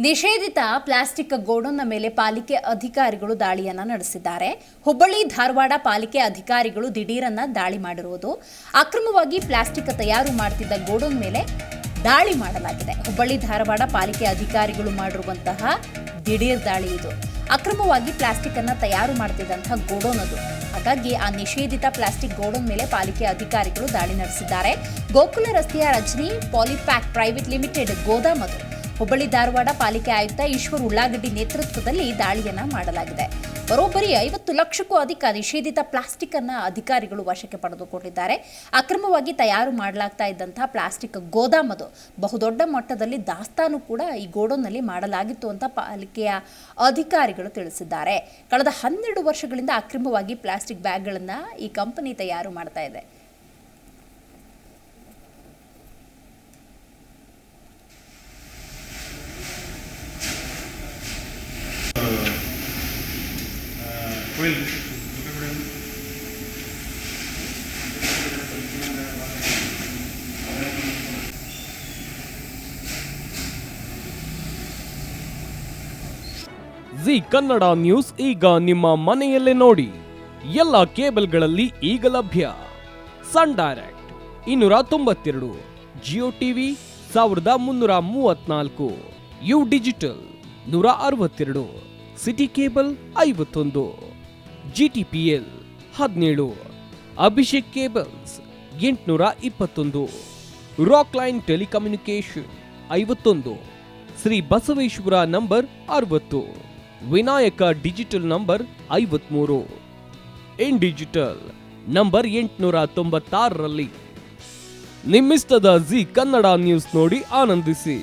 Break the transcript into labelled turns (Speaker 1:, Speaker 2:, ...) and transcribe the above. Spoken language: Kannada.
Speaker 1: ನಿಷೇಧಿತ ಪ್ಲಾಸ್ಟಿಕ್ ಗೋಡೌನ್ನ ಮೇಲೆ ಪಾಲಿಕೆ ಅಧಿಕಾರಿಗಳು ದಾಳಿಯನ್ನ ನಡೆಸಿದ್ದಾರೆ. ಹುಬ್ಬಳ್ಳಿ ಧಾರವಾಡ ಪಾಲಿಕೆ ಅಧಿಕಾರಿಗಳು ದಿಢೀರನ್ನ ದಾಳಿ ಮಾಡಿರುವುದು. ಅಕ್ರಮವಾಗಿ ಪ್ಲಾಸ್ಟಿಕ್ ತಯಾರು ಮಾಡುತ್ತಿದ್ದ ಗೋಡೌನ್ ಮೇಲೆ ದಾಳಿ ಮಾಡಲಾಗಿದೆ. ಹುಬ್ಬಳ್ಳಿ ಧಾರವಾಡ ಪಾಲಿಕೆ ಅಧಿಕಾರಿಗಳು ಮಾಡಿರುವಂತಹ ದಿಢೀರ್ ದಾಳಿ ಇದು. ಅಕ್ರಮವಾಗಿ ಪ್ಲಾಸ್ಟಿಕ್ ಅನ್ನ ತಯಾರು ಮಾಡುತ್ತಿದ್ದಂತಹ ಗೋಡೌನ್ ಅದು. ಹಾಗಾಗಿ ಆ ನಿಷೇಧಿತ ಪ್ಲಾಸ್ಟಿಕ್ ಗೋಡೌನ್ ಮೇಲೆ ಪಾಲಿಕೆ ಅಧಿಕಾರಿಗಳು ದಾಳಿ ನಡೆಸಿದ್ದಾರೆ. ಗೋಕುಲ ರಸ್ತೆಯ ರಜನಿ ಪಾಲಿಪ್ಯಾಕ್ ಪ್ರೈವೇಟ್ ಲಿಮಿಟೆಡ್ ಗೋದಾಮ್ ಅದು. ಹುಬ್ಬಳ್ಳಿ ಧಾರವಾಡ ಪಾಲಿಕೆ ಆಯುಕ್ತ ಈಶ್ವರ್ ಉಳ್ಳಾಗಡ್ಡಿ ನೇತೃತ್ವದಲ್ಲಿ ದಾಳಿಯನ್ನ ಮಾಡಲಾಗಿದೆ. ಬರೋಬ್ಬರಿ 50 ಲಕ್ಷಕ್ಕೂ ಅಧಿಕ ನಿಷೇಧಿತ ಪ್ಲಾಸ್ಟಿಕ್ ಅನ್ನ ಅಧಿಕಾರಿಗಳು ವಶಕ್ಕೆ ಪಡೆದುಕೊಂಡಿದ್ದಾರೆ. ಅಕ್ರಮವಾಗಿ ತಯಾರು ಮಾಡಲಾಗ್ತಾ ಇದ್ದಂತಹ ಪ್ಲಾಸ್ಟಿಕ್ ಗೋದಾಮ್ ಅದು. ಬಹುದೊಡ್ಡ ಮಟ್ಟದಲ್ಲಿ ದಾಸ್ತಾನು ಕೂಡ ಈ ಗೋಡೌನ್ನಲ್ಲಿ ಮಾಡಲಾಗಿತ್ತು ಅಂತ ಪಾಲಿಕೆಯ ಅಧಿಕಾರಿಗಳು ತಿಳಿಸಿದ್ದಾರೆ. ಕಳೆದ 12 ವರ್ಷಗಳಿಂದ ಅಕ್ರಮವಾಗಿ ಪ್ಲಾಸ್ಟಿಕ್ ಬ್ಯಾಗ್ಗಳನ್ನ ಈ ಕಂಪನಿ ತಯಾರು ಮಾಡ್ತಾ ಇದೆ.
Speaker 2: ಜಿ ಕನ್ನಡ ನ್ಯೂಸ್ ಈಗ ನಿಮ್ಮ ಮನೆಯಲ್ಲೇ ನೋಡಿ. ಎಲ್ಲ ಕೇಬಲ್ಗಳಲ್ಲಿ ಈಗ ಲಭ್ಯ. Sun Direct 292, Jio TV 1334, U digital 162, city cable 51, GTPL 17, Abhishek cables 821, Rockline telecommunication 51, Shri Basaveshwara number 60, Vinayaka digital number 53, in digital number 896ರಲ್ಲಿ. ನಿಮ್ಮಿಸ್ತದ ಜಿ ಕನ್ನಡ ನ್ಯೂಸ್ ನೋಡಿ ಆನಂದಿಸಿ.